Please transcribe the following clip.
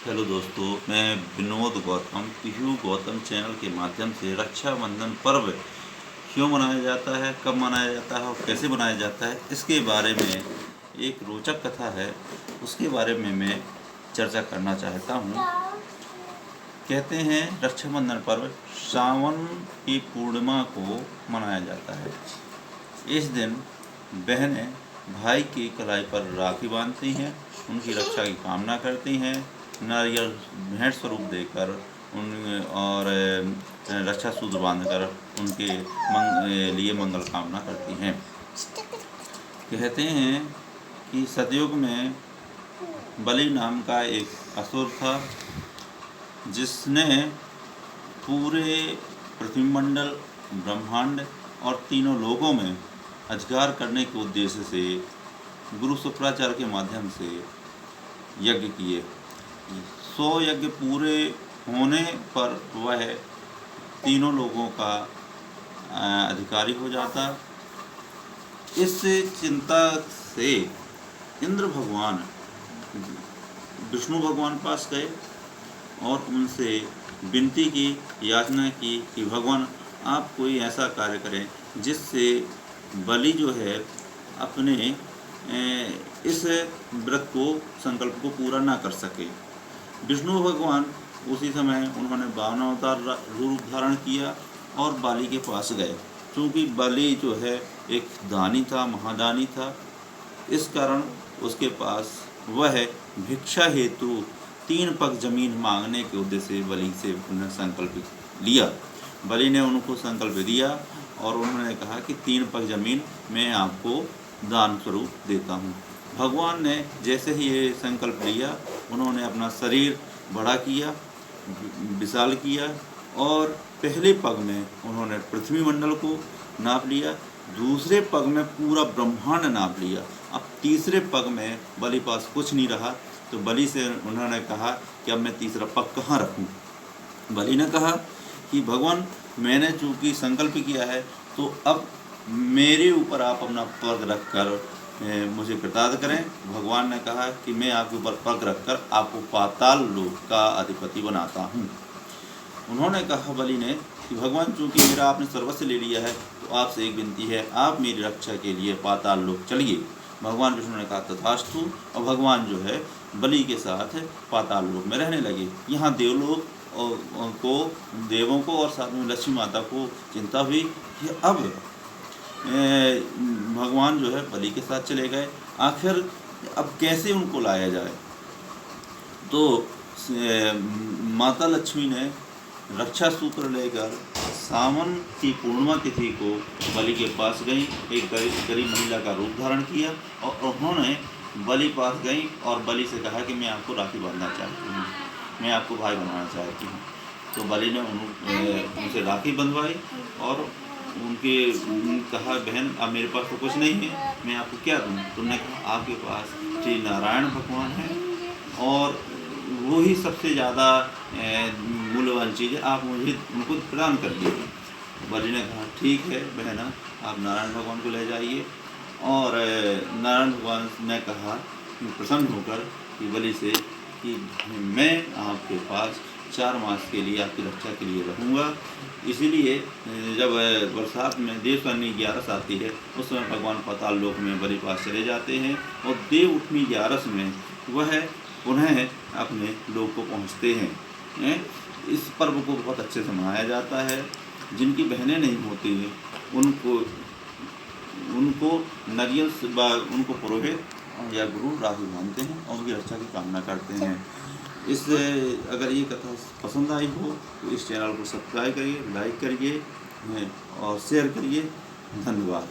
Hello दोस्तों, मैं Vinod Gautam PU Gautam channel के माध्यम से रक्षाबंधन पर्व क्यों मनाया जाता है, कब मनाया जाता है और कैसे मनाया जाता है, इसके बारे में एक रोचक कथा है। उसके बारे में मैं चर्चा करना चाहता हूँ। कहते हैं रक्षाबंधन पर्व सावन की पूर्णिमा को मनाया जाता है। इस दिन बहनें भाई की कलाई पर राखी बांधती हैं, उनकी रक्षा की कामना करती हैं, नारियल भेंट स्वरूप देकर उन और रक्षा सूत्र बांधकर उनके लिए मंगल कामना करती हैं। कहते हैं कि सतयुग में बलि नाम का एक असुर था, जिसने पूरे पृथ्वीमंडल, ब्रह्मांड और तीनों लोकों में अधिकार करने के उद्देश्य से गुरु शुक्राचार्य के माध्यम से यज्ञ किए। 100 यज्ञ पूरे होने पर वह तीनों लोगों का अधिकारी हो जाता। इस चिंता से इंद्र भगवान विष्णु भगवान पास गए और उनसे विनती की, याचना की कि भगवान आप कोई ऐसा कार्य करें जिससे बलि जो है अपने इस व्रत को, संकल्प को पूरा ना कर सके। विष्णु भगवान उसी समय उन्होंने वामनावतार रूप धारण किया और बलि के पास गए। क्योंकि बलि जो है एक दानी था, महादानी था, इस कारण उसके पास वह भिक्षा हेतु 3 पग जमीन मांगने के उद्देश्य से बलि से उन्हें संकल्प लिया। बलि ने उनको संकल्प दिया और उन्होंने कहा कि 3 पग जमीन मैं आपको दान स्वरूप देता हूँ। भगवान ने जैसे ही ये संकल्प लिया, उन्होंने अपना शरीर बड़ा किया, विशाल किया और पहले पग में उन्होंने पृथ्वी मंडल को नाप लिया, दूसरे पग में पूरा ब्रह्मांड नाप लिया। अब तीसरे पग में बलि पास कुछ नहीं रहा, तो बलि से उन्होंने कहा कि अब मैं तीसरा पग कहाँ रखूँ। बलि ने कहा कि भगवान, मैंने चूँकि संकल्प किया है तो अब मेरे ऊपर आप अपना पग रख कर मुझे कृतार्थ करें। भगवान ने कहा कि मैं आपके ऊपर पग रखकर आपको पाताल लोक का अधिपति बनाता हूँ। उन्होंने कहा बलि ने कि भगवान, चूँकि मेरा आपने सर्वस्व ले लिया है तो आपसे एक विनती है, आप मेरी रक्षा के लिए पाताल लोक चलिए। भगवान विष्णु ने कहा तथास्तु, और भगवान जो है बलि के साथ पाताल लोक में रहने लगे। यहाँ देवलोक को, देवों को और साथ में लक्ष्मी माता को चिंता हुई कि अब भगवान जो है बलि के साथ चले गए, आखिर अब कैसे उनको लाया जाए। तो माता लक्ष्मी ने रक्षा सूत्र लेकर सावन की पूर्णिमा तिथि को बलि के पास गई, एक गरीब महिला का रूप धारण किया और उन्होंने बलि पास गई और बलि से कहा कि मैं आपको राखी बांधना चाहती हूँ, मैं आपको भाई बनाना चाहती हूँ। तो बलि ने उनसे राखी बंधवाई और उनके कहा, बहन अब मेरे पास तो कुछ नहीं है, मैं आपको क्या दूँ। तो उन्होंने कहा आपके पास श्री नारायण भगवान है और वो ही सबसे ज़्यादा मूल्यवान चीज़ है, आप मुझे उनको प्रदान कर दीजिए। बलि ने कहा ठीक है बहना, आप नारायण भगवान को ले जाइए। और नारायण भगवान ने कहा प्रसन्न होकर कि बलि से कि मैं आपके पास 4 मास के लिए आपकी रक्षा के लिए रहूँगा। इसीलिए जब बरसात में देवसरनी 11 आती है, उस समय भगवान पाताल लोक में बलि पास चले जाते हैं और देव उठनी 11 में वह पुनः अपने लोक को पहुँचते हैं। इस पर्व को बहुत अच्छे से मनाया जाता है। जिनकी बहनें नहीं होती हैं उनको नारियल से उनको पुरोहित या गुरु राखी बांधते हैं और उनकी रक्षा की कामना करते हैं। अगर ये कथा पसंद आई हो तो इस चैनल को सब्सक्राइब करिए, लाइक करिए और शेयर करिए। धन्यवाद।